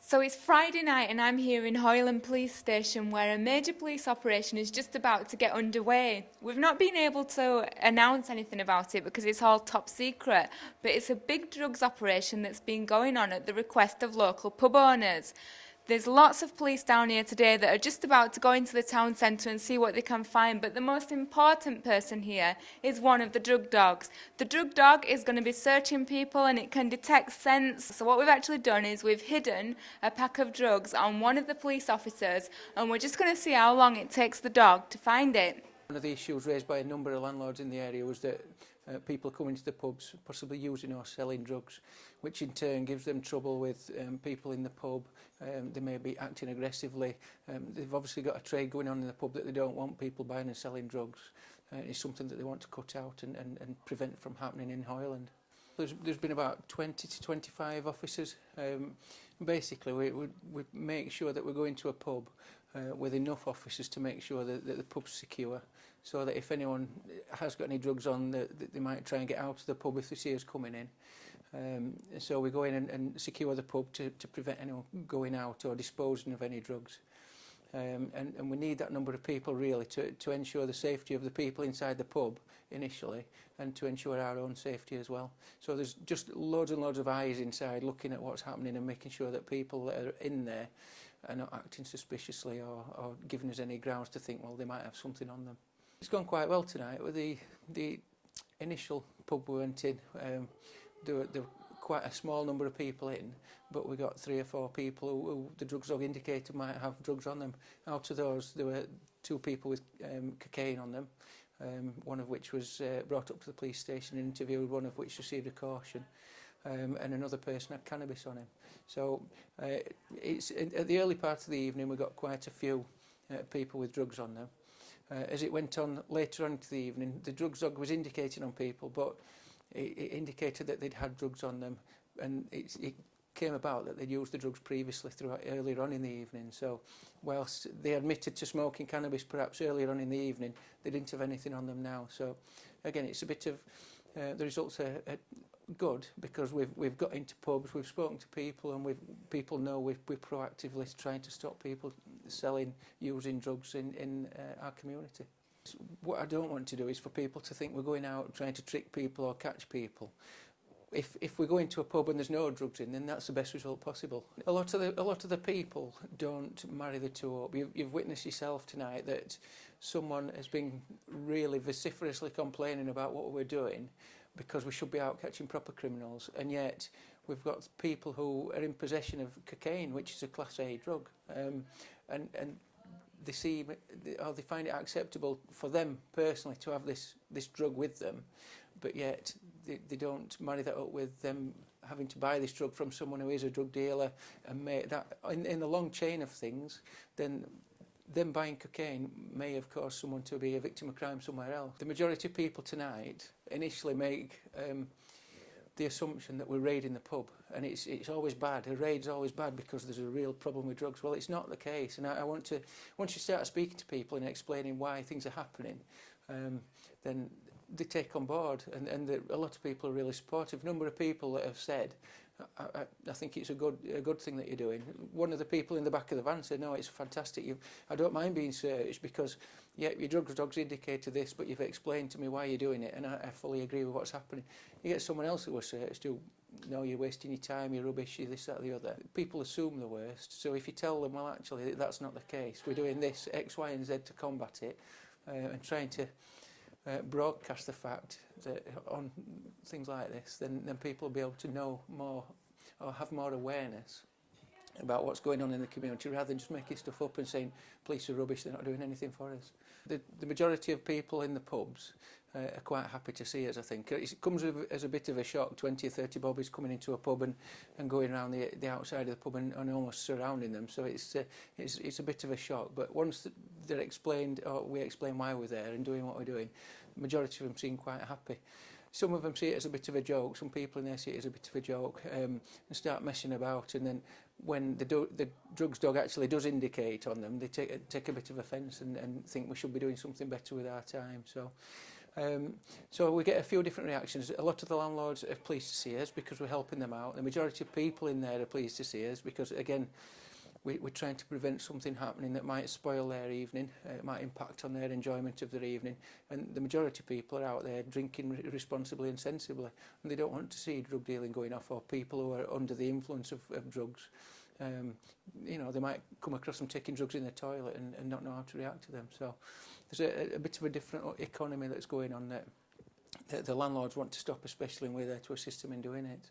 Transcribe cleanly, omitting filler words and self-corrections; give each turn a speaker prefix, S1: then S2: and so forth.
S1: So it's Friday night and I'm here in Hoyland Police Station where a major police operation is just about to get underway. We've not been able to announce anything about it because it's all top secret, but it's a big drugs operation that's been going on at the request of local pub owners. There's lots of police down here today that are just about to go into the town centre and see what they can find, but the most important person here is one of the drug dogs. The drug dog is going to be searching people and it can detect scents. So what we've actually done is we've hidden a pack of drugs on one of the police officers and we're just going to see how long it takes the dog to find it.
S2: One of the issues raised by a number of landlords in the area was that people coming to the pubs possibly using or selling drugs, which in turn gives them trouble with people in the pub. They may be acting aggressively. They've obviously got a trade going on in the pub that they don't want people buying and selling drugs. It's something that they want to cut out and prevent from happening in Hoyland. There's been about 20 to 25 officers. Basically, we make sure that we're going to a pub with enough officers to make sure that the pub's secure, so that if anyone has got any drugs on, that they might try and get out of the pub if they see us coming in. So we go in and secure the pub to prevent anyone going out or disposing of any drugs. And we need that number of people really to ensure the safety of the people inside the pub initially, and to ensure our own safety as well. So there's just loads and loads of eyes inside looking at what's happening and making sure that people that are in there are not acting suspiciously or giving us any grounds to think, well, they might have something on them. It's gone quite well tonight. With the initial pub we went in, there were quite a small number of people in, but we got 3 or 4 people who the drugs dog indicated might have drugs on them. Out of those, there were 2 people with cocaine on them, one of which was brought up to the police station and interviewed, one of which received a caution, and another person had cannabis on him. So it's at the early part of the evening we got quite a few people with drugs on them. As it went on later on into the evening, the drugs dog was indicating on people, but it indicated that they'd had drugs on them, and it came about that they'd used the drugs previously earlier on in the evening. So whilst they admitted to smoking cannabis perhaps earlier on in the evening, they didn't have anything on them now. So again, it's a bit of the results are good because we've got into pubs, we've spoken to people, and people know we're proactively trying to stop people selling, using drugs in our community. What I don't want to do is for people to think we're going out trying to trick people or catch people. If we go into a pub and there's no drugs in, then that's the best result possible. A lot of the people don't marry the two up. You've witnessed yourself tonight that someone has been really vociferously complaining about what we're doing because we should be out catching proper criminals, and yet we've got people who are in possession of cocaine, which is a Class A drug, and they find it acceptable for them personally to have this drug with them, but yet they don't marry that up with them having to buy this drug from someone who is a drug dealer, and make that in the long chain of things, then them buying cocaine may have caused someone to be a victim of crime somewhere else. The majority of people tonight initially make the assumption that we're raiding the pub, and it's always bad. A raid's always bad because there's a real problem with drugs. Well, it's not the case, and I want to, once you start speaking to people and explaining why things are happening, then they take on board, and a lot of people are really supportive. A number of people that have said, I think it's a good thing that you're doing. One of the people in the back of the van said, no, it's fantastic. I don't mind being searched because, yeah, your drugs dogs indicated this, but you've explained to me why you're doing it, and I fully agree with what's happening. You get someone else who was searched who, no, you're wasting your time, you're rubbish, you're this, that, the other. People assume the worst, so if you tell them, well, actually, that's not the case. We're doing this, X, Y, and Z to combat it, and trying to broadcast the fact that on things like this, then people will be able to know more or have more awareness about what's going on in the community, rather than just making stuff up and saying police are rubbish, they're not doing anything for us. The majority of people in the pubs are quite happy to see us, I think. It comes as a bit of a shock, 20 or 30 bobbies coming into a pub and going around the outside of the pub and almost surrounding them, so it's a bit of a shock. But once they're explained, or we explain why we're there and doing what we're doing, the majority of them seem quite happy. Some of them see it as a bit of a joke, some people in there see it as a bit of a joke, and start messing about, and then when the drugs dog actually does indicate on them, they take a bit of offence and think we should be doing something better with our time. So So we get a few different reactions. A lot of the landlords are pleased to see us because we're helping them out. The majority of people in there are pleased to see us because, again, we're trying to prevent something happening that might spoil their evening, it might impact on their enjoyment of their evening. And the majority of people are out there drinking responsibly and sensibly, and they don't want to see drug dealing going off or people who are under the influence of drugs. You know, they might come across them taking drugs in the toilet and not know how to react to them. So there's a bit of a different economy that's going on that the landlords want to stop, especially, and we're there to assist them in doing it.